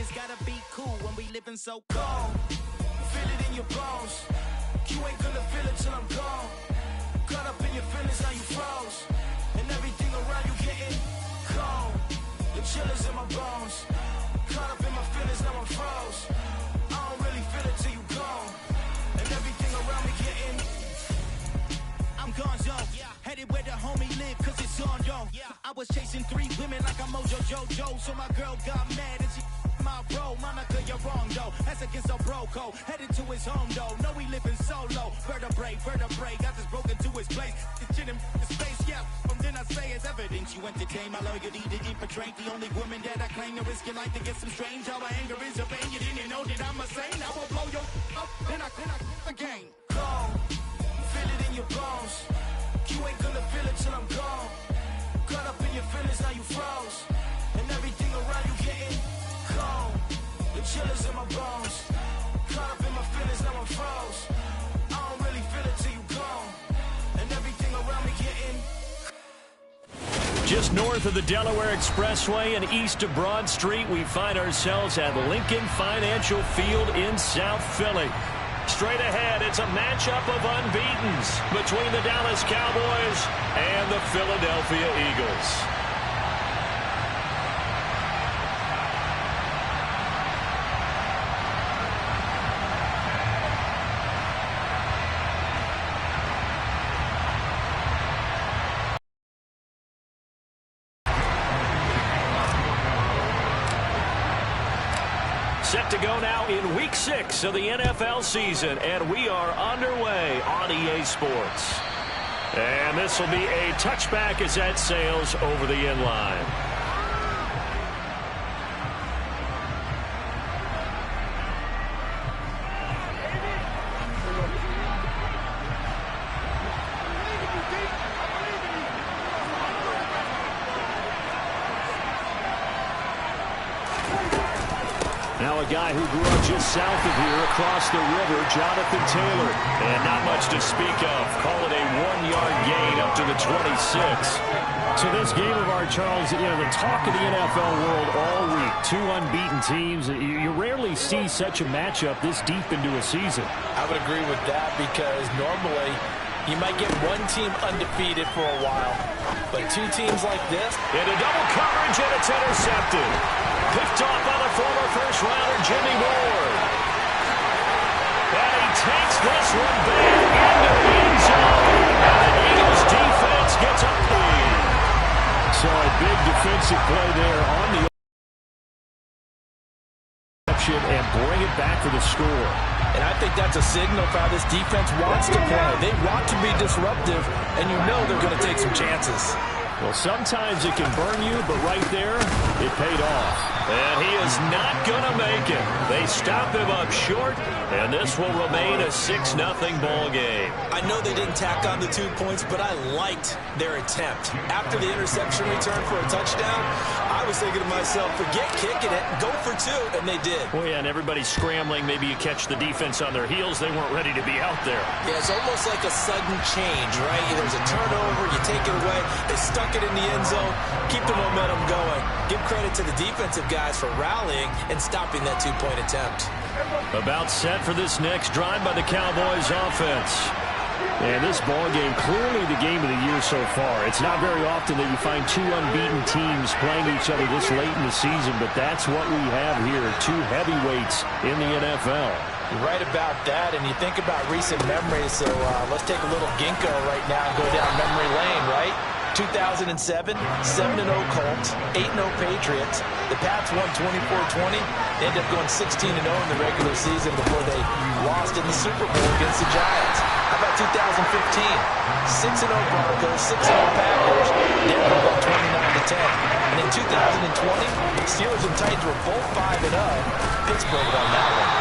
it's gotta be cool when we living so cold. Feel it in your bones. You ain't gonna feel it till I'm gone. Caught up in your feelings, now you froze. And everything around you getting cold. The chill is in my bones. Caught up in my feelings, now I'm froze. I don't really feel it till you gone. And everything around me getting, I'm gone, yo. Headed where the homie live, cause it's on, yo. I was chasing 3 women like I'm Mojo Jojo. So my girl got mad and she my bro. Monica, you're wrong, though. That's against a bro code. Headed to his home, though. No, we living solo. Vertebrae. Got this broken to his place. This shit in the space, yeah. From then I say it's evidence. You entertain my loyalty to infiltrate. The only woman that I claim to risk your life to get some strange. How my anger is a pain. You didn't know that I'm a saint. I will blow your up. Then I again. Cold. Feel it in your bones. You ain't gonna feel it till I'm gone. Caught up in your feelings, now you froze. And everything around you getting cold. The chill is in my bones. Caught up in my feelings, now I'm froze. I don't really feel it till you gone. And everything around me getting. Just north of the Delaware Expressway and east of Broad Street, we find ourselves at Lincoln Financial Field in South Philly. Straight ahead, it's a matchup of unbeatens between the Dallas Cowboys and the Philadelphia Eagles. Set to go now in Week 6 of the NFL season, and we are underway on EA Sports. And this will be a touchback as that sails over the end line. Now a guy who grew up just south of here across the river, Jonathan Taylor. And not much to speak of. Call it a 1-yard gain up to the 26. So this game of our, Charles, you know, the talk of the NFL world all week. 2 unbeaten teams. You rarely see such a matchup this deep into a season. I would agree with that because normally you might get one team undefeated for a while. But 2 teams like this. Into double coverage, and it's intercepted. Picked off by the former first-rounder Jimmy Ward. And he takes this one back into the end zone. And the Eagles defense gets a lead. So a big defensive play there on the option and bring it back for the score. And I think that's a signal for how this defense wants to play. They want to be disruptive, and you know they're going to take some chances. Well, sometimes it can burn you, but right there, it paid off. And he is not going to make it. They stop him up short, and this will remain a 6-0 ball game. I know they didn't tack on the 2 points, but I liked their attempt. After the interception return for a touchdown, I was thinking to myself, forget kicking it, go for 2, and they did. Well, yeah, and everybody's scrambling. Maybe you catch the defense on their heels. They weren't ready to be out there. Yeah, it's almost like a sudden change, right? There's a turnover, you take it away, they stuck it in the end zone, keep the momentum going. Give credit to the defensive guys for rallying and stopping that 2-point attempt. About set for this next drive by the Cowboys offense. And this ball game, clearly the game of the year so far. It's not very often that you find 2 unbeaten teams playing each other this late in the season, but that's what we have here, 2 heavyweights in the NFL. You're right about that, and you think about recent memories, so let's take a little ginkgo right now and go down memory lane, right? 2007, 7-0 Colts, 8-0 Patriots. The Pats won 24-20. They ended up going 16-0 in the regular season before they lost in the Super Bowl against the Giants. How about 2015? 6-0 Broncos, 6-0 Packers. Denver won 29-10. And in 2020, Steelers and Titans were both 5-0. Pittsburgh won that one.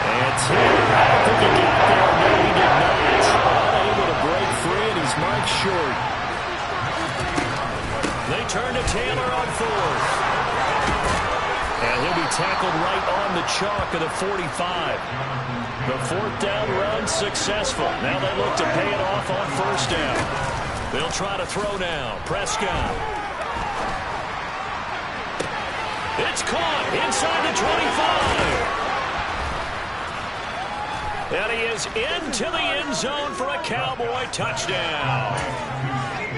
And Taylor, I don't think he got there. No, he did not. Unable to break free, and he's marked short. They turn to Taylor on 4th. And he'll be tackled right on the chalk of the 45. The 4th down run successful. Now they look to pay it off on 1st down. They'll try to throw now. Prescott. It's It's caught inside the 25. And he is into the end zone for a Cowboy touchdown.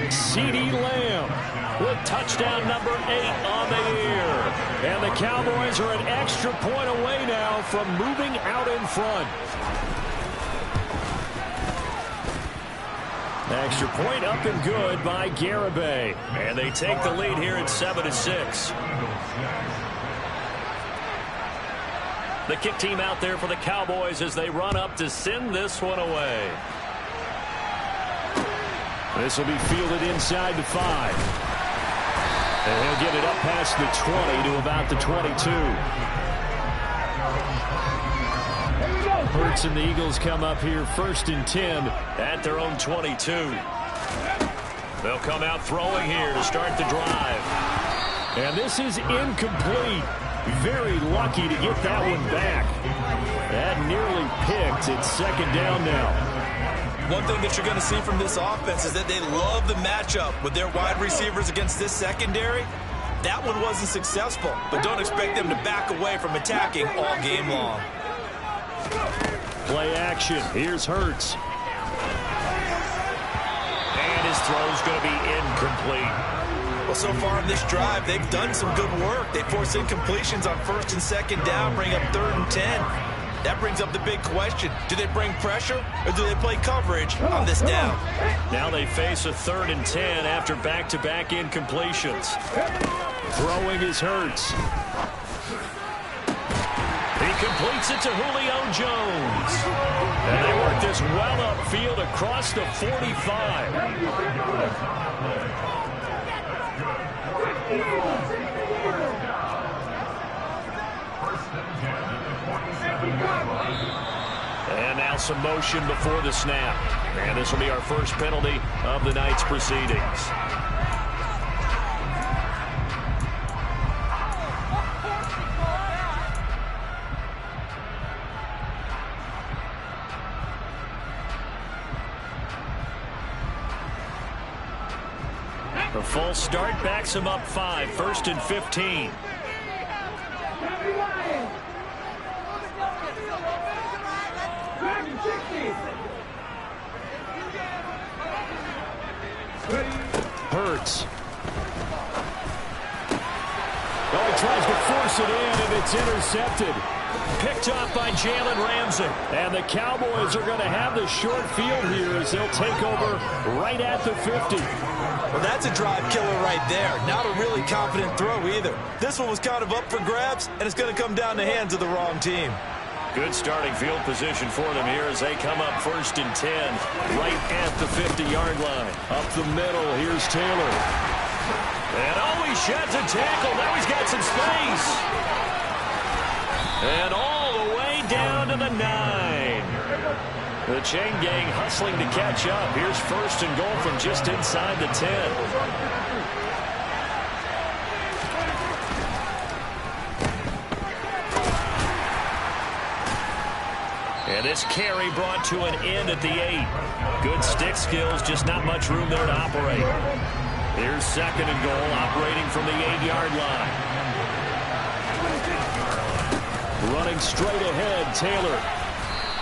CeeDee Lamb with touchdown number 8 on the year. And the Cowboys are an extra point away now from moving out in front. Extra point up and good by Garibay. And they take the lead here at 7-6. The kick team out there for the Cowboys as they run up to send this one away. This will be fielded inside the 5. And he'll get it up past the 20 to about the 22. Hurts and the Eagles come up here 1st and 10 at their own 22. They'll come out throwing here to start the drive. And this is incomplete. Very lucky to get that one back. That nearly picked. It's 2nd down now. One thing that you're going to see from this offense is that they love the matchup with their wide receivers against this secondary. That one wasn't successful, but don't expect them to back away from attacking all game long. Play action. Here's Hurts. And his throw's going to be incomplete. Well, so far in this drive, they've done some good work. They force incompletions on 1st and 2nd down, bring up 3rd and 10. That brings up the big question. Do they bring pressure or do they play coverage on this down? Now they face a 3rd and 10 after back-to-back incompletions. Throwing is Hurts. He completes it to Julio Jones. And they work this well upfield across the 45. And now some motion before the snap. And this will be our first penalty of the night's proceedings. A false start backs him up 5, 1st and 15. Hurts. Oh, he tries to force it in, and it's intercepted. Picked off by Jalen Ramsey. And the Cowboys are going to have the short field here as they'll take over right at the 50. Well, that's a drive killer right there. Not a really confident throw either. This one was kind of up for grabs, and it's going to come down the hands of the wrong team. Good starting field position for them here as they come up 1st and 10 right at the 50-yard line. Up the middle, here's Taylor. And oh, he sheds a tackle. Now he's got some space. And all the way down to the 9. The chain gang hustling to catch up. Here's 1st and goal from just inside the 10. And this carry brought to an end at the 8. Good stick skills, just not much room there to operate. Here's 2nd and goal, operating from the 8-yard line. Running straight ahead, Taylor.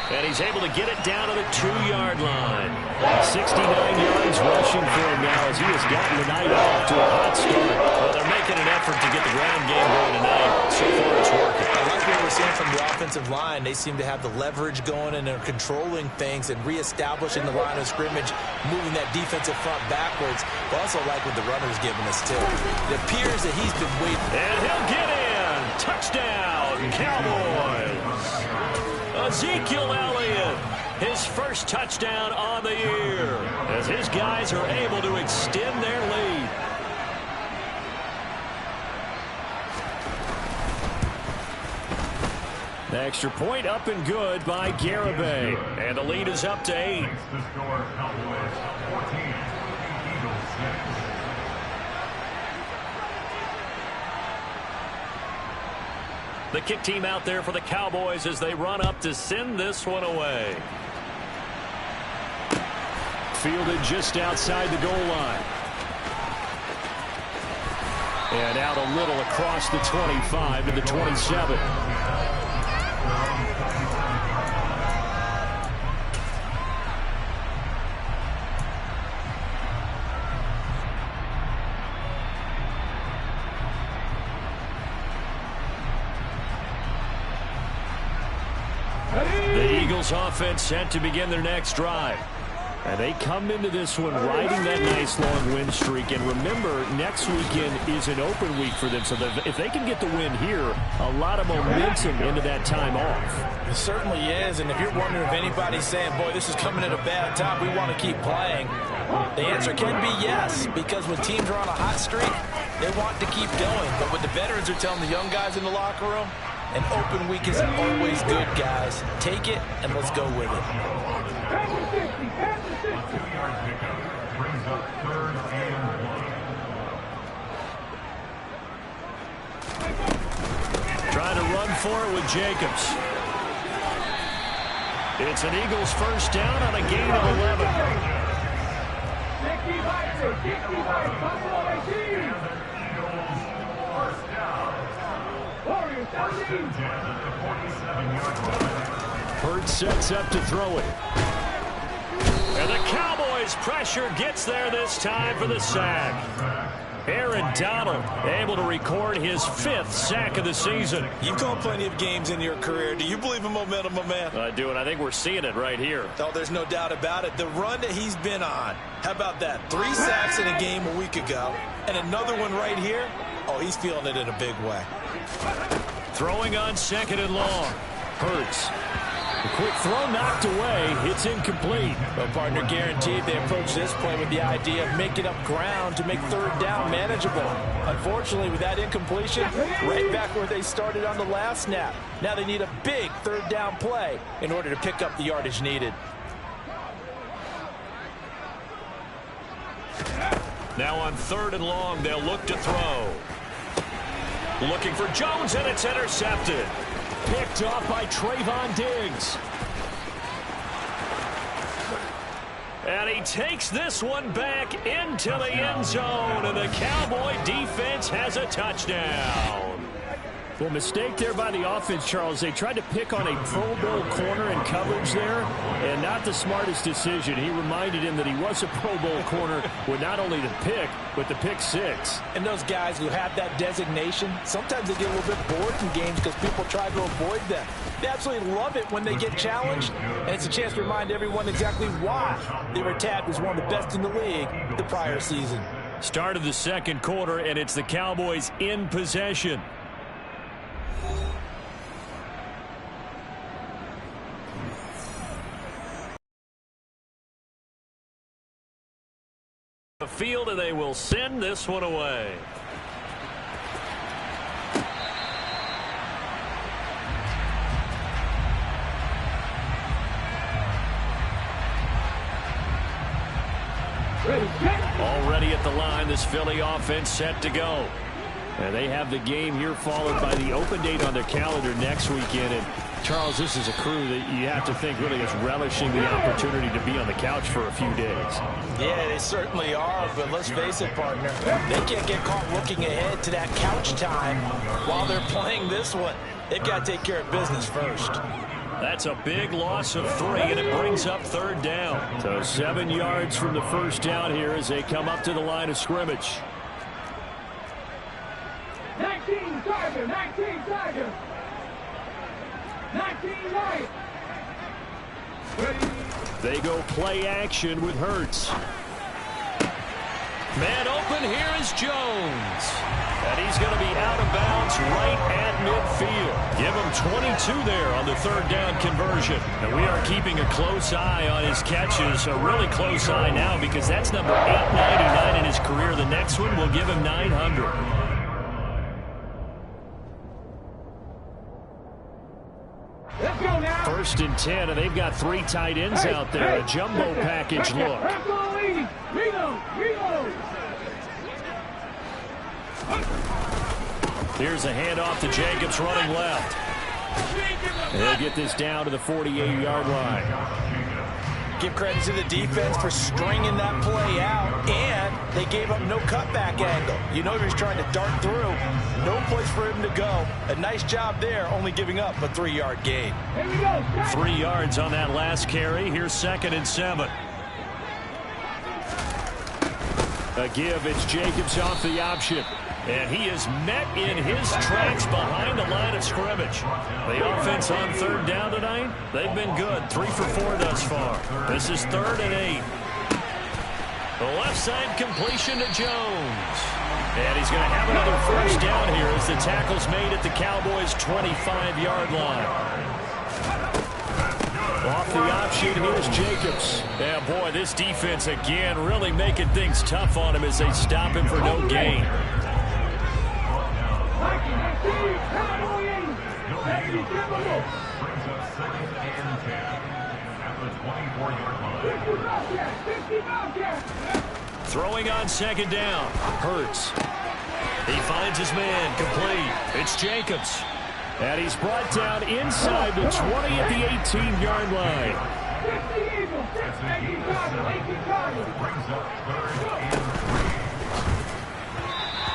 And he's able to get it down to the 2-yard line. 69 yards rushing for him now as he has gotten the night off to a hot start. Well, they're making an effort to get the ground game going tonight. So far, it's working. I like what we're seeing from the offensive line. They seem to have the leverage going, and they're controlling things and reestablishing the line of scrimmage, moving that defensive front backwards. But also like what the runner's giving us, too. It appears that he's been waiting. And he'll get in. Touchdown, Cowboys. Ezekiel Elliott, his first touchdown on the year, as his guys are able to extend their lead. The extra point up and good by Garibay, and the lead is up to 8. The kick team out there for the Cowboys as they run up to send this one away. Fielded just outside the goal line. And out a little across the 25 to the 27. The Eagles offense set to begin their next drive. And they come into this one riding that nice long win streak. And remember, next weekend is an open week for them. So if they can get the win here, a lot of momentum into that time off. It certainly is. And if you're wondering if anybody's saying, boy, this is coming at a bad time, we want to keep playing, the answer can be yes. Because when teams are on a hot streak, they want to keep going. But what the veterans are telling the young guys in the locker room, an open week is always good, guys. Take it, and let's go with it. Trying to run for it with Jacobs. It's an Eagles first down on a gain of 11. Hurts sets up to throw it. And the Cowboys pressure gets there this time for the sack. Aaron Donald able to record his 5th sack of the season. You've called plenty of games in your career. Do you believe in momentum, my man? I do, and I think we're seeing it right here. Oh, there's no doubt about it. The run that he's been on. How about that? 3 sacks in a game a week ago, and another one right here. Oh, he's feeling it in a big way. Throwing on 2nd and long. Hurts. The quick throw knocked away. It's incomplete. Well, partner, guaranteed they approach this play with the idea of making up ground to make 3rd down manageable. Unfortunately, with that incompletion, right back where they started on the last snap. Now they need a big 3rd down play in order to pick up the yardage needed. Now on 3rd and long, they'll look to throw. Looking for Jones, and it's intercepted. Picked off by Trayvon Diggs. And he takes this one back into the end zone, and the Cowboy defense has a touchdown. Well, mistake there by the offense, Charles. They tried to pick on a Pro Bowl corner in coverage there, and not the smartest decision. He reminded him that he was a Pro Bowl corner with not only the pick, but the pick 6. And those guys who have that designation, sometimes they get a little bit bored in games because people try to avoid them. They absolutely love it when they get challenged, and it's a chance to remind everyone exactly why they were tabbed as one of the best in the league the prior season. Start of the 2nd quarter, and it's the Cowboys in possession. The field, and they will send this one away. Already at the line, this Philly offense set to go. And they have the game here followed by the open date on their calendar next weekend. And Charles, this is a crew that you have to think really is relishing the opportunity to be on the couch for a few days. Yeah, they certainly are, but let's face it, partner. They can't get caught looking ahead to that couch time while they're playing this one. They've got to take care of business first. That's a big loss of 3, and it brings up 3rd down. So 7 yards from the first down here as they come up to the line of scrimmage. 19 Tiger, 19 Tiger. 19 right. They go play action with Hurts. Man open, here is Jones. And he's going to be out of bounds right at midfield. Give him 22 there on the 3rd down conversion. And we are keeping a close eye on his catches, a really close eye now because that's number 899 in his career. The next one will give him 900. First and 10, and they've got 3 tight ends out there. A jumbo package look. Here's a handoff to Jacobs running left. He'll get this down to the 48-yard line. Give credit to the defense for stringing that play out, and they gave up no cutback angle. You know he was trying to dart through. No place for him to go. A nice job there, only giving up a 3-yard gain. 3 yards on that last carry. Here's 2nd and 7. A give, it's Jacobs off the option. And he is met in his tracks behind the line of scrimmage. The offense on 3rd down tonight, they've been good. 3 for 4 thus far. This is 3rd and 8. The left side completion to Jones. And he's going to have another 1st down here as the tackle's made at the Cowboys' 25-yard line. Off the option, here's Jacobs. Yeah, boy, this defense again really making things tough on him as they stop him for no gain. Throwing on 2nd down. Hurts. He finds his man, complete. It's Jacobs. And he's brought down inside the 20 at the 18-yard line.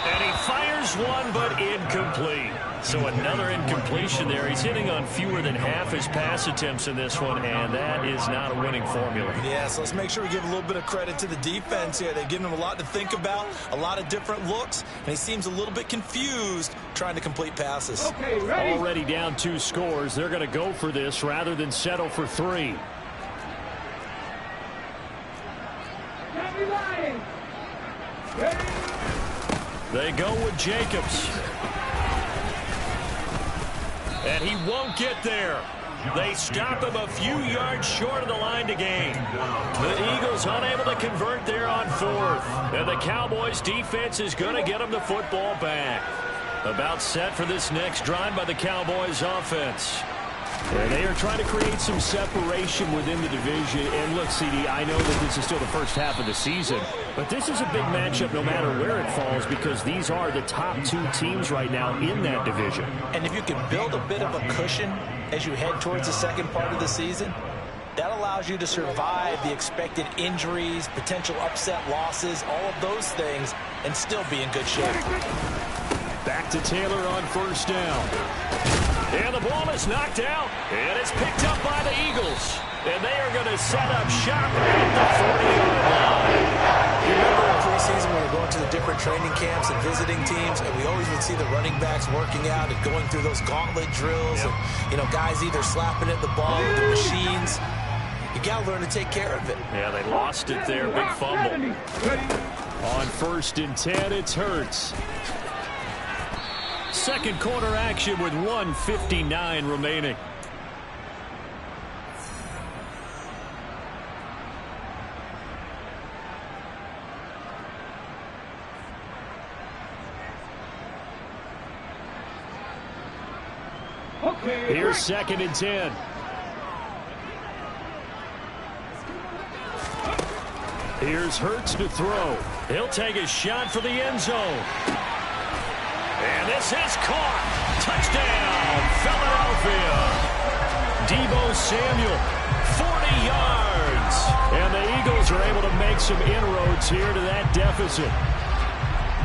And he fires one, but incomplete. So another incompletion there. He's hitting on fewer than half his pass attempts in this one, and that is not a winning formula. Yeah, so let's make sure we give a little bit of credit to the defense here. They've given him a lot to think about, a lot of different looks, and he seems a little bit confused trying to complete passes. Okay, ready? Already down 2 scores. They're going to go for this rather than settle for 3. They go with Jacobs. And he won't get there. They stop him a few yards short of the line to gain. The Eagles unable to convert there on 4th. And the Cowboys defense is going to get them the football back. About set for this next drive by the Cowboys offense. And they are trying to create some separation within the division. And look, CD, I know that this is still the first half of the season, but this is a big matchup no matter where it falls because these are the top 2 teams right now in that division. And if you can build a bit of a cushion as you head towards the second part of the season, that allows you to survive the expected injuries, potential upset losses, all of those things, and still be in good shape. Back to Taylor on 1st down. And the ball is knocked out, and it's picked up by the Eagles. And they are going to set up shop at the 40-yard line. You remember in preseason when we were going to the different training camps and visiting teams, and we always would see the running backs working out and going through those gauntlet drills. Yep. And, you know, guys either slapping at the ball with the machines. You got to learn to take care of it. Yeah, they lost it there. Big fumble. On 1st and 10, it's Hurts. Second quarter action with 1:59 remaining. Okay. Here's 2nd and 10. Here's Hurts to throw. He'll take a shot for the end zone. And this is caught. Touchdown, Philadelphia. Deebo Samuel, 40 yards. And the Eagles are able to make some inroads here to that deficit.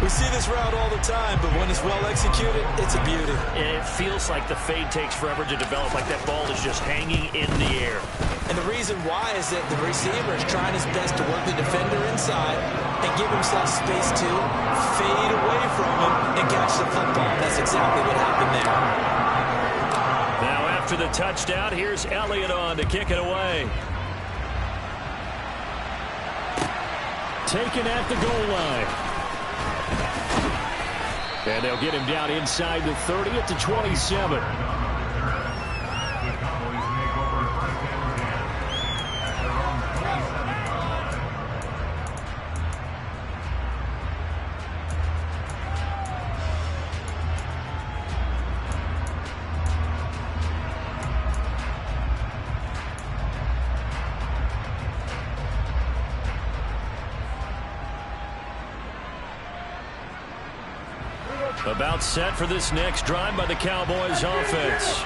We see this route all the time, but when it's well executed, it's a beauty. And it feels like the fade takes forever to develop, like that ball is just hanging in the air. And the reason why is that the receiver is trying his best to work the defender inside and give himself space to fade away from him and catch the football. That's exactly what happened there. Now after the touchdown, here's Elliott on to kick it away. Taken at the goal line. And they'll get him down inside the 30 at the 27. About set for this next drive by the Cowboys offense.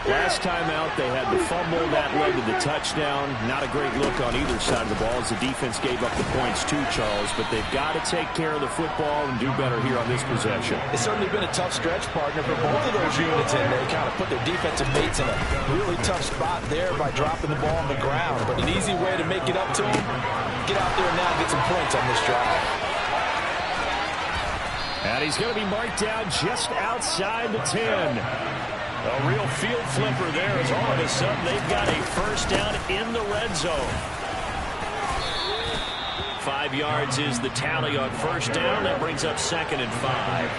Last time out, they had the fumble. That led to the touchdown. Not a great look on either side of the ball as the defense gave up the points too, Charles. But they've got to take care of the football and do better here on this possession. It's certainly been a tough stretch, partner, for both of those units, and they kind of put their defensive mates in a really tough spot there by dropping the ball on the ground. But an easy way to make it up to them, get out there and now get some points on this drive. And he's going to be marked down just outside the 10. A real field flipper there as all of a sudden they've got a first down in the red zone. 5 yards is the tally on first down. That brings up 2nd and 5.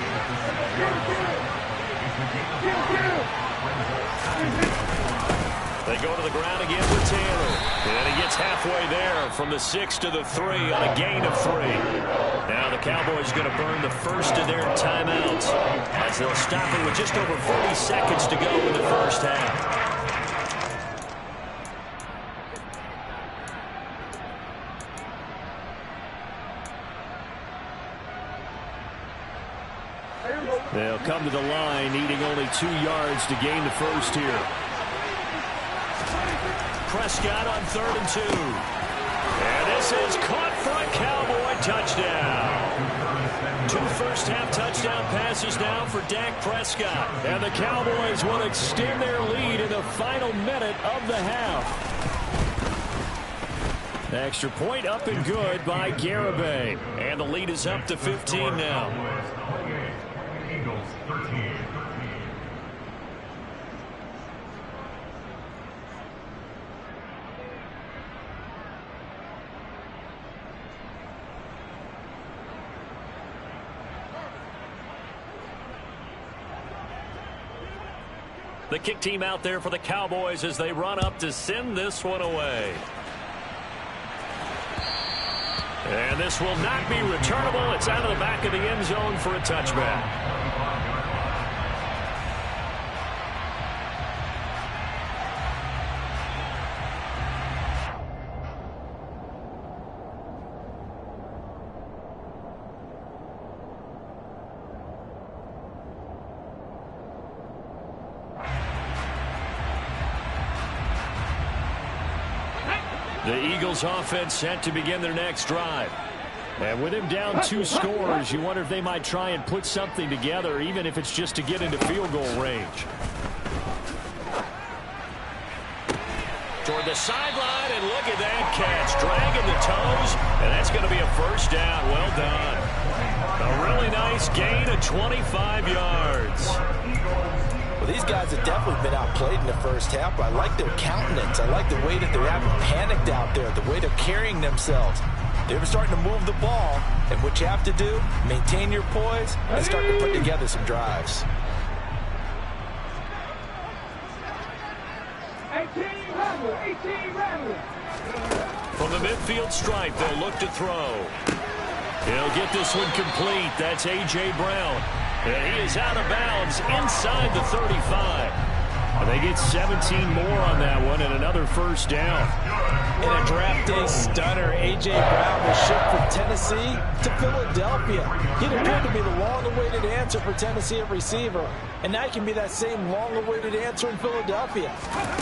They go to the ground again with Taylor. And he gets halfway there from the 6 to the 3 on a gain of 3. Now the Cowboys are going to burn the first of their timeouts as they'll stop it with just over 40 seconds to go in the first half. They'll come to the line, needing only 2 yards to gain the first here. Prescott on 3rd and 2. And this is caught for a Cowboy touchdown. 2 first-half touchdown passes now for Dak Prescott. And the Cowboys will extend their lead in the final minute of the half. Extra point up and good by Garibay. And the lead is up to 15 now. Eagles 13. The kick team out there for the Cowboys as they run up to send this one away. And this will not be returnable. It's out of the back of the end zone for a touchback. The Eagles offense set to begin their next drive. And with him down 2 scores, you wonder if they might try and put something together, even if it's just to get into field goal range. Toward the sideline, and look at that catch. Dragging the toes, and that's going to be a first down. Well done. A really nice gain of 25 yards. Well, these guys have definitely been outplayed in the first half, but I like their countenance. I like the way that they haven't panicked out there, the way they're carrying themselves. They're starting to move the ball, and what you have to do, maintain your poise and start to put together some drives. 18 Ramblers. From the midfield stripe, they'll look to throw. He'll get this one complete. That's A.J. Brown. And he is out of bounds inside the 35. And they get 17 more on that one and another first down. In a draft day stunner, A.J. Brown was shipped from Tennessee to Philadelphia. He'd appeared to be the long-awaited answer for Tennessee at receiver. And now he can be that same long-awaited answer in Philadelphia.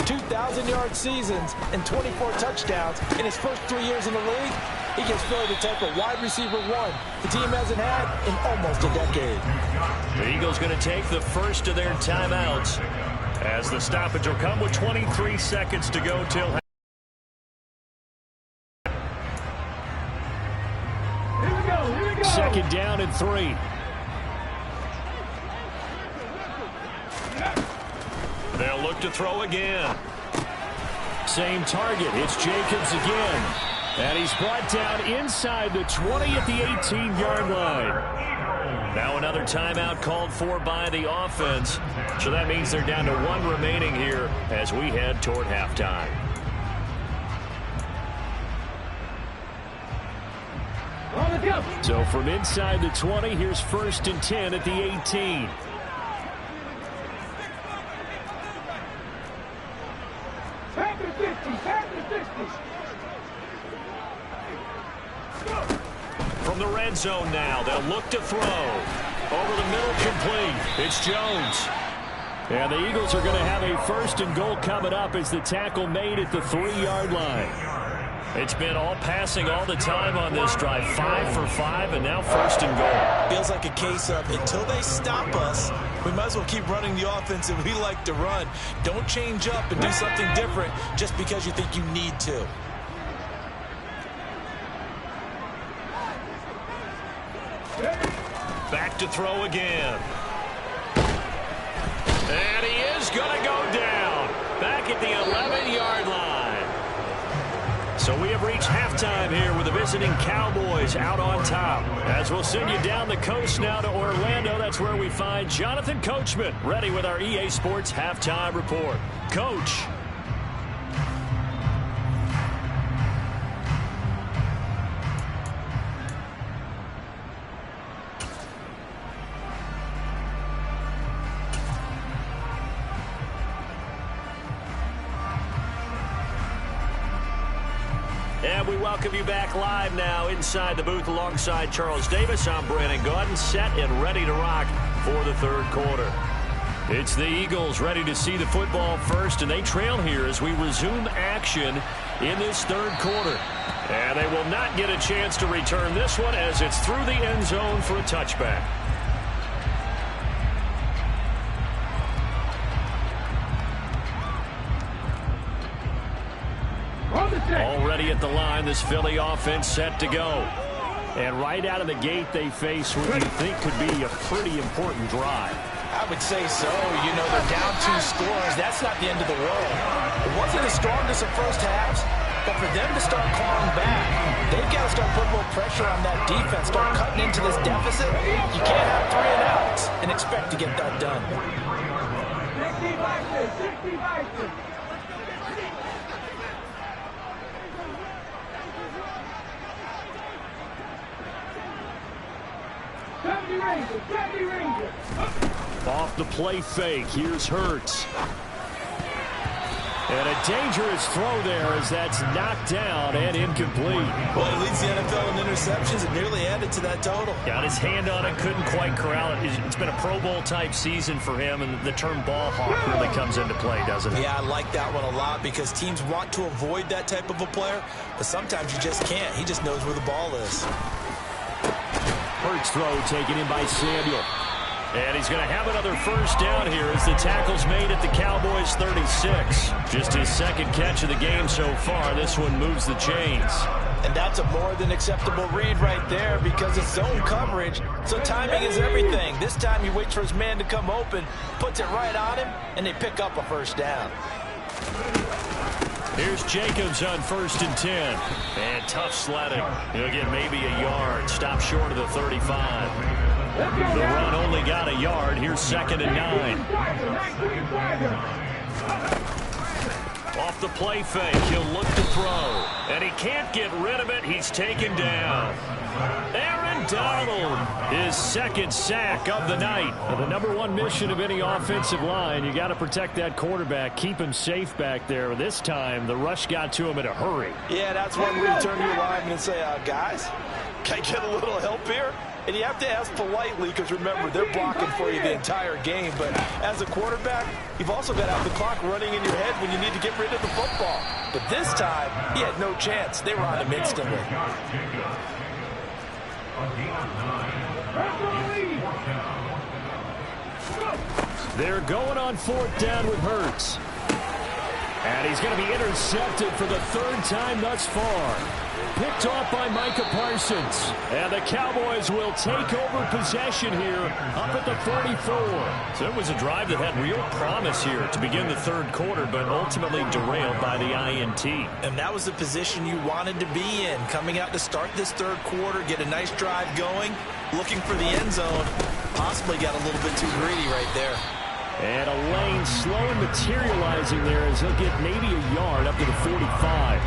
2,000-yard seasons and 24 touchdowns in his first 3 years in the league. He gives Philly the type of wide receiver one the team hasn't had in almost a decade. The Eagles going to take the first of their timeouts as the stoppage will come with 23 seconds to go till half. Here we go. 2nd down and 3. They'll look to throw again. Same target. It's Jacobs again. And he's brought down inside the 20 at the 18-yard line. Now another timeout called for by the offense. So that means they're down to 1 remaining here as we head toward halftime. So from inside the 20, here's 1st and 10 at the 18. From the red zone now, they'll look to throw. Over the middle, complete. It's Jones. And the Eagles are going to have a 1st and goal coming up as the tackle made at the 3-yard line. It's been all passing all the time on this drive. 5 for 5, and now 1st and goal. Feels like a case of until they stop us, we might as well keep running the offense that we like to run. Don't change up and do something different just because you think you need to. Back to throw again. And he is going to go down. Back at the 11-yard line. So we have reached halftime here with the visiting Cowboys out on top. As we'll send you down the coast now to Orlando, that's where we find Jonathan Coachman ready with our EA Sports Halftime Report. Coach. And we welcome you back live now inside the booth alongside Charles Davis. I'm Brandon Gaudin, set and ready to rock for the 3rd quarter. It's the Eagles ready to see the football first, and they trail here as we resume action in this 3rd quarter. And they will not get a chance to return this one as it's through the end zone for a touchback. Already at the line, this Philly offense set to go. And right out of the gate, they face what you think could be a pretty important drive. I would say so. You know, they're down 2 scores. That's not the end of the world. It wasn't as strong as the first half, but for them to start clawing back, they've got to start putting more pressure on that defense, start cutting into this deficit. You can't have 3 and outs and expect to get that done. 60 Rangers. Off the play fake, here's Hurts. And a dangerous throw there as that's knocked down and incomplete. Well, he leads the NFL in interceptions and nearly added to that total. Got his hand on it, couldn't quite corral it. It's been a Pro Bowl type season for him, and the term ball hawk really comes into play, doesn't it? Yeah, I like that one a lot because teams want to avoid that type of a player, but sometimes you just can't. He just knows where the ball is. Hurts throw taken in by Samuel. And he's going to have another 1st down here as the tackle's made at the Cowboys 36. Just his 2nd catch of the game so far. This one moves the chains. And that's a more than acceptable read right there because it's zone coverage, so timing is everything. This time he waits for his man to come open, puts it right on him, and they pick up a 1st down. Here's Jacobs on 1st and 10. And tough sledding. He'll get maybe a yard. Stop short of the 35. The run only got a yard. Here's 2nd and 9. Off the play fake, he'll look to throw. And he can't get rid of it. He's taken down. Aaron Donald, his 2nd sack of the night. The number 1 mission of any offensive line, you got to protect that quarterback, keep him safe back there. This time, the rush got to him in a hurry. Yeah, that's one where you turn to your lineman and say, guys, can I get a little help here? And you have to ask politely because, remember, they're blocking for you the entire game. But as a quarterback, you've also got to have the clock running in your head when you need to get rid of the football. But this time, he had no chance. They were on him instantly. They're going on 4th down with Hurts. And he's going to be intercepted for the 3rd time thus far. Picked off by Micah Parsons. And the Cowboys will take over possession here up at the 44. So it was a drive that had real promise here to begin the 3rd quarter, but ultimately derailed by the INT. And that was the position you wanted to be in. Coming out to start this 3rd quarter, get a nice drive going, looking for the end zone. Possibly got a little bit too greedy right there. And a lane slow and materializing there as he'll get maybe a yard up to the 45.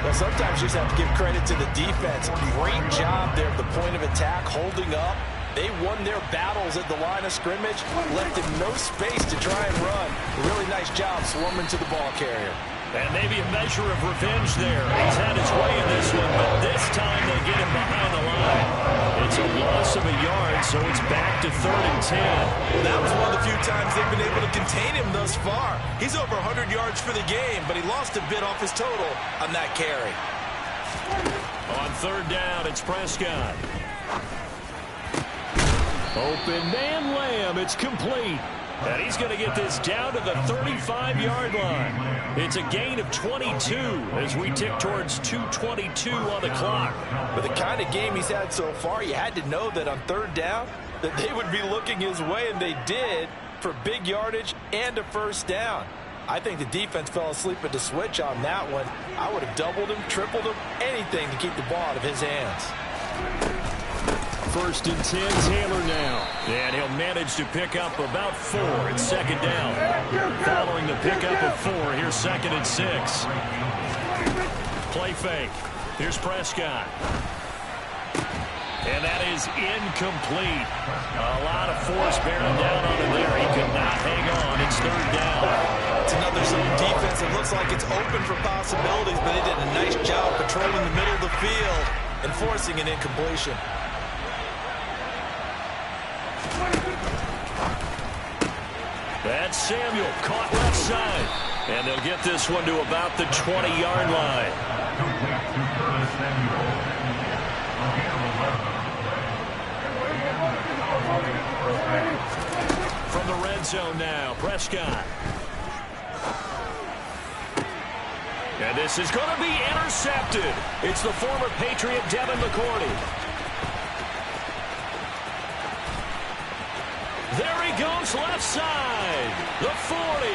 Well, sometimes you just have to give credit to the defense. Great job there at the point of attack, holding up. They won their battles at the line of scrimmage, left him no space to try and run. Really nice job swarming to the ball carrier. And maybe a measure of revenge there. He's had his way in this one, but this time they get him behind the line. It's a loss of a yard, so it's back to 3rd and 10. That was one of the few times they've been able to contain him thus far. He's over 100 yards for the game, but he lost a bit off his total on that carry. On 3rd down, it's Prescott. Open man Lamb. It's complete. And he's going to get this down to the 35-yard line. It's a gain of 22 as we tick towards 2:22 on the clock. With the kind of game he's had so far, you had to know that on 3rd down that they would be looking his way, and they did, for big yardage and a 1st down. I think the defense fell asleep at the switch on that one. I would have doubled him, tripled him, anything to keep the ball out of his hands. 1st and 10, Taylor now. And he'll manage to pick up about 4. It's 2nd down. Following the pickup of 4, here's 2nd and 6. Play fake. Here's Prescott. And that is incomplete. A lot of force bearing down on him there. He could not hang on. It's 3rd down. It's another zone defense. It looks like it's open for possibilities, but they did a nice job patrolling the middle of the field and forcing an incompletion. That's Samuel caught left side. And they'll get this one to about the 20-yard line. From the red zone now, Prescott. And this is going to be intercepted. It's the former Patriot Devin McCourty. There he goes left side. The 40.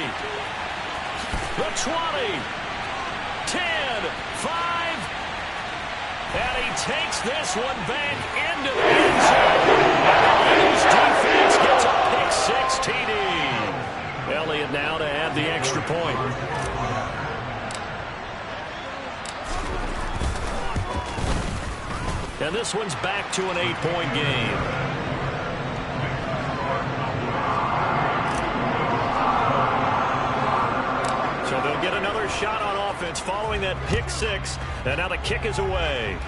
The 20. 10. 5. And he takes this one back into the end zone. And the Eagles defense gets a pick 6 TD. Elliott now to add the extra point. And this one's back to an 8-point game. So they'll get another shot on offense following that pick 6. And now the kick is away.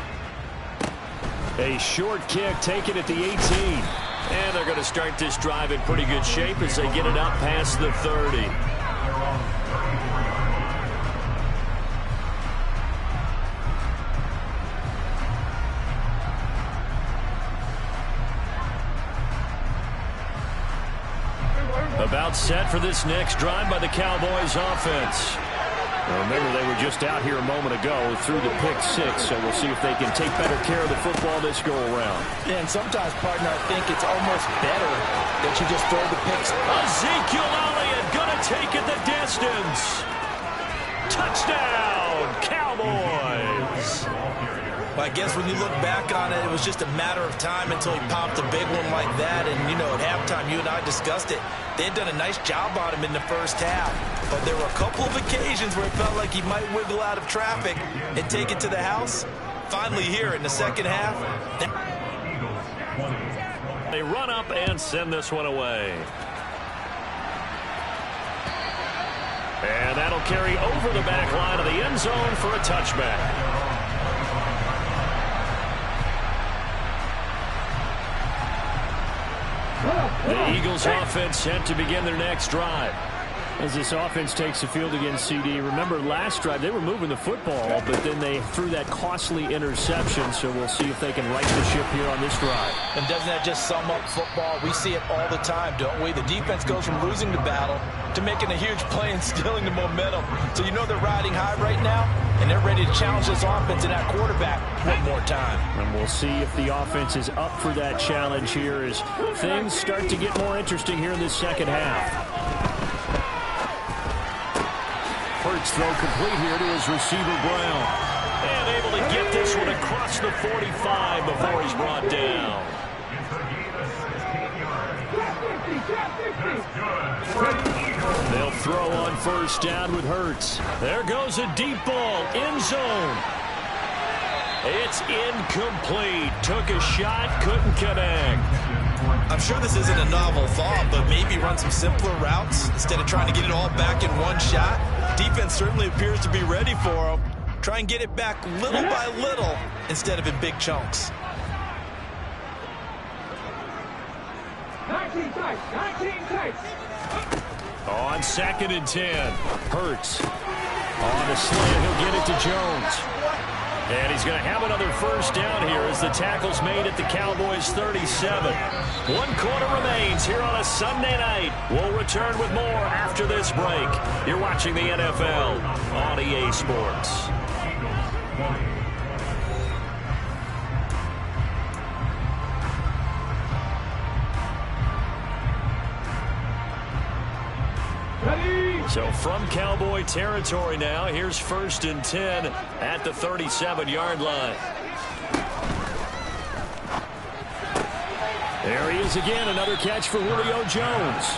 A short kick taken at the 18. And they're going to start this drive in pretty good shape as they get it up past the 30. About set for this next drive by the Cowboys offense. Now remember, they were just out here a moment ago through the pick 6, so we'll see if they can take better care of the football this go around. Yeah, and sometimes, partner, I think it's almost better that you just throw the picks. Ezekiel Elliott gonna take it the distance. Touchdown, Cowboys. Well, I guess when you look back on it, it was just a matter of time until he popped a big one like that. And, you know, at halftime, you and I discussed it. They had done a nice job on him in the first half. But there were a couple of occasions where it felt like he might wiggle out of traffic and take it to the house. Finally here in the second half. They run up and send this one away. And that'll carry over the back line of the end zone for a touchback. The Eagles offense set to begin their next drive. As this offense takes the field against CD, remember last drive they were moving the football, but then they threw that costly interception, so we'll see if they can right the ship here on this drive. And doesn't that just sum up football? We see it all the time, don't we? The defense goes from losing the battle to making a huge play and stealing the momentum. So you know they're riding high right now, and they're ready to challenge this offense and that quarterback one more time. And we'll see if the offense is up for that challenge here as things start to get more interesting here in this second half. Hurts throw complete here to his receiver, Brown. And able to get this one across the 45 before he's brought down. They'll throw on first down with Hurts. There goes a deep ball, end zone. It's incomplete. Took a shot, couldn't connect. I'm sure this isn't a novel thought, but maybe run some simpler routes instead of trying to get it all back in one shot. Defense certainly appears to be ready for them. Try and get it back little by little instead of in big chunks. 19 tights, 19 tights. On 2nd and 10, Hurts. On the slant, he'll get it to Jones. And he's going to have another first down here as the tackle's made at the Cowboys' 37. 1 quarter remains here on a Sunday night. We'll return with more after this break. You're watching the NFL on EA Sports. So from Cowboy territory now, here's 1st and 10 at the 37-yard line. There he is again, another catch for Julio Jones.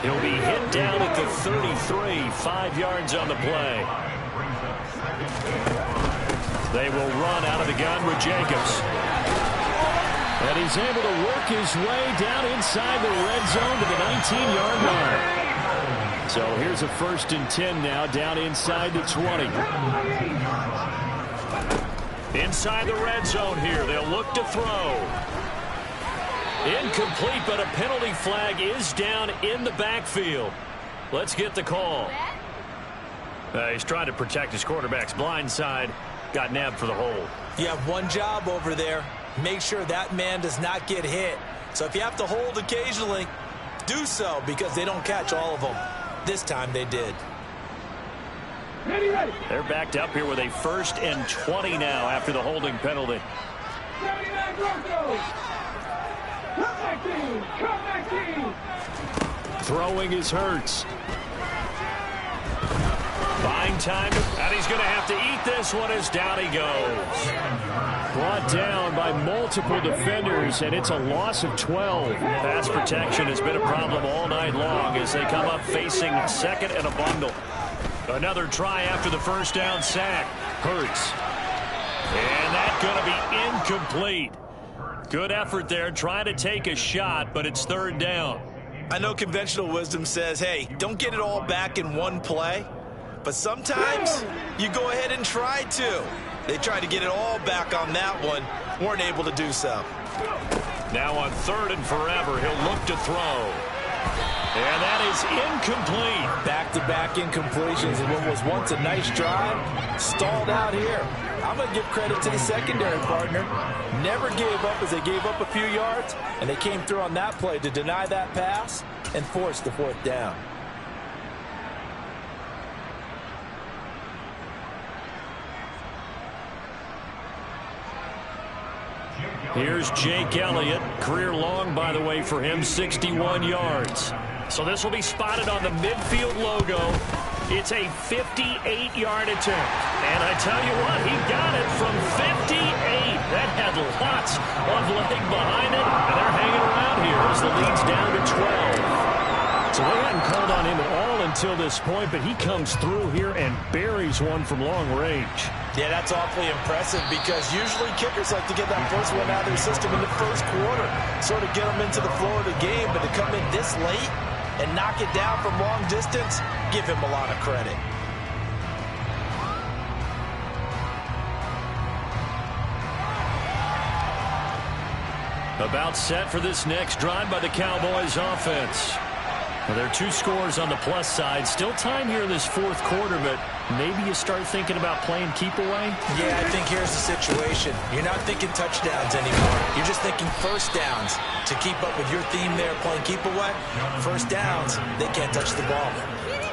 He'll be hit down at the 33, 5 yards on the play. They will run out of the gun with Jacobs. And he's able to work his way down inside the red zone to the 19-yard line. So here's a 1st and 10 now, down inside the 20. Inside the red zone here, they'll look to throw. Incomplete, but a penalty flag is down in the backfield. Let's get the call. He's trying to protect his quarterback's blind side. Got nabbed for the hold. You have one job over there. Make sure that man does not get hit. So if you have to hold occasionally, do so, because they don't catch all of them. This time they did. Ready. They're backed up here with a 1st and 20 now after the holding penalty. 79 Broncos. Come back team. Throwing is Hurts. Buying time, and he's going to have to eat this one as down he goes. Brought down by multiple defenders, and it's a loss of 12. Pass protection has been a problem all night long as they come up facing 2nd and a bundle. Another try after the first down sack. Hurts. And that's going to be incomplete. Good effort there, trying to take a shot, but it's 3rd down. I know conventional wisdom says, hey, don't get it all back in one play. But sometimes you go ahead and try to. They tried to get it all back on that one. Weren't able to do so. Now on 3rd and forever, he'll look to throw. And that is incomplete. Back-to-back incompletions in what was once a nice drive. Stalled out here. I'm going to give credit to the secondary partner. Never gave up as they gave up a few yards. And they came through on that play to deny that pass and force the 4th down. Here's Jake Elliott. Career long, by the way, for him, 61 yards. So this will be spotted on the midfield logo. It's a 58-yard attempt. And I tell you what, he got it from 58. That had lots of leg behind it. And they're hanging around here as the lead's down to 12. So they hadn't called on him at all until this point, but he comes through here and buries one from long range. Yeah, that's awfully impressive because usually kickers like to get that first one out of their system in the first quarter, sort of get them into the flow of the game, but to come in this late and knock it down from long distance, give him a lot of credit. About set for this next drive by the Cowboys offense. Well, there are 2 scores on the plus side. Still time here in this 4th quarter, but maybe you start thinking about playing keep away? Yeah, I think here's the situation. You're not thinking touchdowns anymore. You're just thinking first downs. To keep up with your theme there, playing keep away, first downs, they can't touch the ball.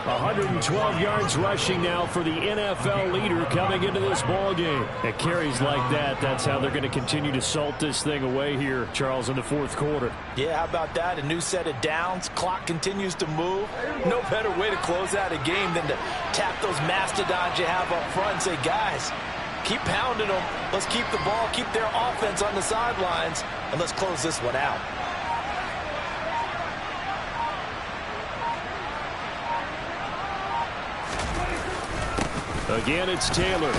112 yards rushing now for the NFL leader coming into this ball game. At carries like that, that's how they're going to continue to salt this thing away here, Charles, in the 4th quarter. Yeah, how about that? A new set of downs. Clock continues to move. No better way to close out a game than to tap those mastodons you have up front and say, guys, keep pounding them. Let's keep the ball, keep their offense on the sidelines, and let's close this one out. Again, it's Taylor.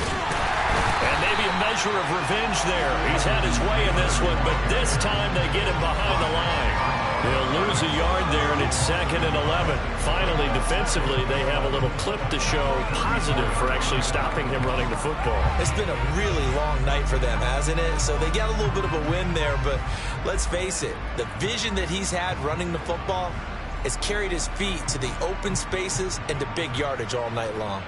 And maybe a measure of revenge there. He's had his way in this one, but this time they get him behind the line. They'll lose a yard there, and it's 2nd and 11. Finally, defensively, they have a little clip to show positive for actually stopping him running the football. It's been a really long night for them, hasn't it? So they got a little bit of a win there, but let's face it, the vision that he's had running the football has carried his feet to the open spaces and to big yardage all night long.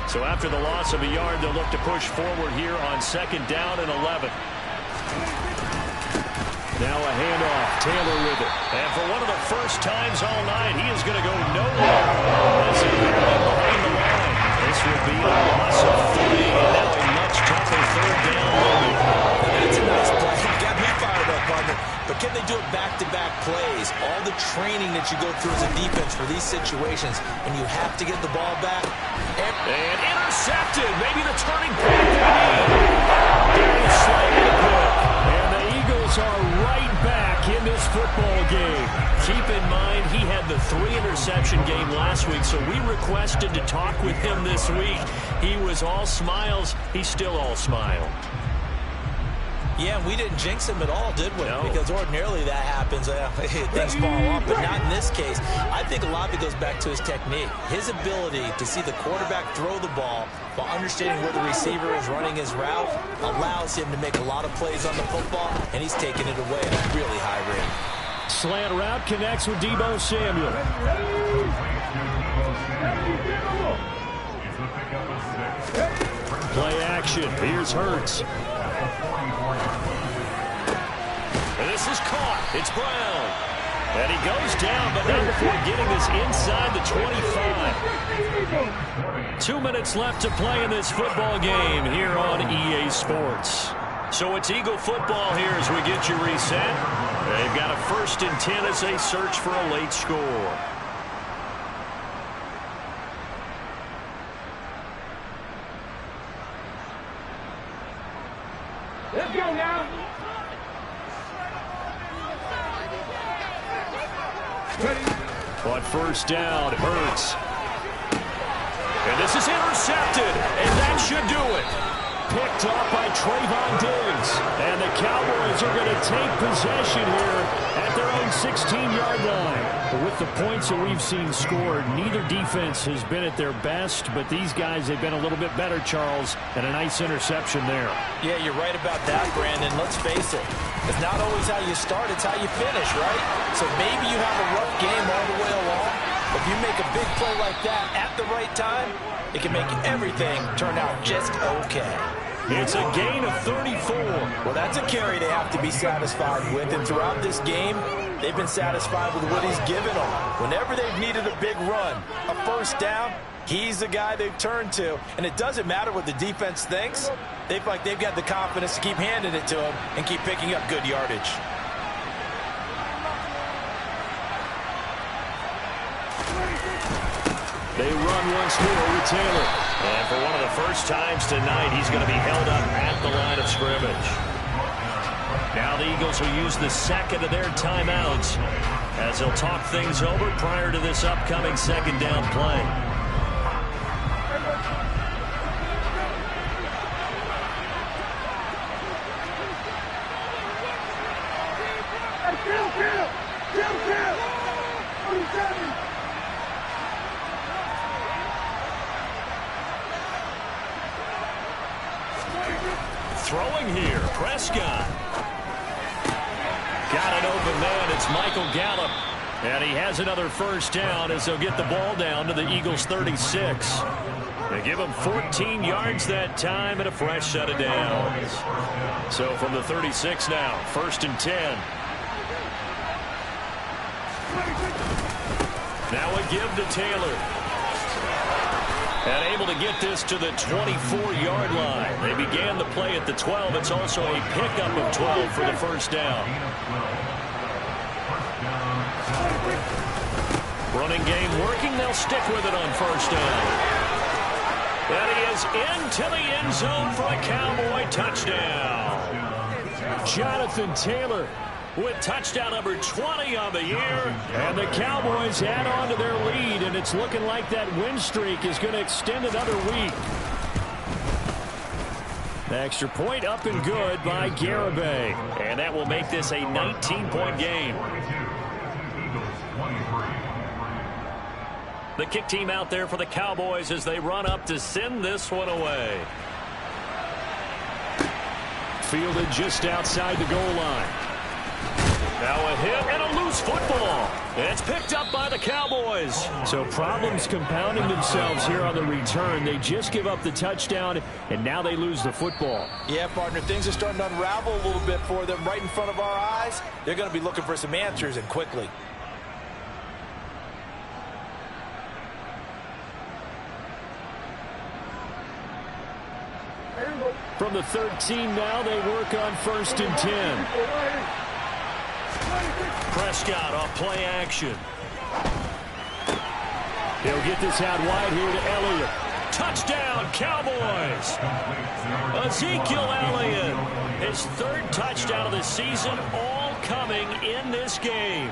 So after the loss of a yard, they'll look to push forward here on 2nd down and 11. Now a handoff. Taylor with it. And for one of the first times all night, he is going to go nowhere. As he barely behind the line. This will be a loss of 3, and now a much tougher 3rd down moment. That's a nice play. Got me fired up, partner. But can they do it back-to-back plays? All the training that you go through as a defense for these situations, and you have to get the ball back. And intercepted. Maybe the turning point they need. Darius Slay with a pick. And the Eagles are right back in this football game. Keep in mind, he had the 3-interception game last week, so we requested to talk with him this week. He was all smiles. He's still all smile. Yeah, we didn't jinx him at all, did we? No. Because ordinarily that happens. Things fall off, but not in this case. I think a lot of it goes back to his technique. His ability to see the quarterback throw the ball while understanding where the receiver is running his route allows him to make a lot of plays on the football, and he's taking it away at a really high rate. Slant route connects with Deebo Samuel. Play action. Here's Hurts. And this is caught. It's Brown. And he goes down, but not before getting this inside the 25. 2 minutes left to play in this football game here on EA Sports. So it's Eagle football here as we get you reset. They've got a 1st and 10 as they search for a late score. Let's go now. But 1st down, Hurts. And this is intercepted, and that should do it. Picked off by Trayvon Diggs. And the Cowboys are going to take possession here at their own 16-yard line. But with the points that we've seen scored, neither defense has been at their best, but these guys have been a little bit better, Charles, and a nice interception there. Yeah, you're right about that, Brandon. Let's face it. It's not always how you start, it's how you finish, right? So maybe you have a rough game all the way along. If you make a big play like that at the right time, it can make everything turn out just okay. It's a gain of 34. Well, that's a carry they have to be satisfied with. And throughout this game, they've been satisfied with what he's given them. Whenever they've needed a big run, a 1st down, he's the guy they've turned to. And it doesn't matter what the defense thinks. They feel like they've got the confidence to keep handing it to him and keep picking up good yardage. They run once more with Taylor. And for one of the first times tonight, he's going to be held up at the line of scrimmage. Now the Eagles will use the 2nd of their timeouts as they'll talk things over prior to this upcoming 2nd down play. Throwing here, Prescott. Got an open man, it's Michael Gallup. And he has another 1st down as they'll get the ball down to the Eagles' 36. They give him 14 yards that time and a fresh set of downs. So from the 36 now, 1st and 10. Now a give to Taylor. And able to get this to the 24-yard line. They began the play at the 12. It's also a pickup of 12 for the 1st down. Running game working. They'll stick with it on 1st down. And he is into the end zone for a Cowboy touchdown. Jonathan Taylor with touchdown number 20 on the year. And the Cowboys add on to their lead, and it's looking like that win streak is going to extend another week. The extra point up and good by Garibay. And that will make this a 19-point game. The kick team out there for the Cowboys as they run up to send this one away. Fielded just outside the goal line. Now a hit and a loose football. It's picked up by the Cowboys. So problems compounding themselves here on the return. They just give up the touchdown, and now they lose the football. Yeah, partner, things are starting to unravel a little bit for them right in front of our eyes. They're going to be looking for some answers, and quickly. From the 13 now, they work on 1st and 10. Prescott off play action. He'll get this out wide here to Elliott. Touchdown, Cowboys. Ezekiel Elliott, his 3rd touchdown of the season, all coming in this game.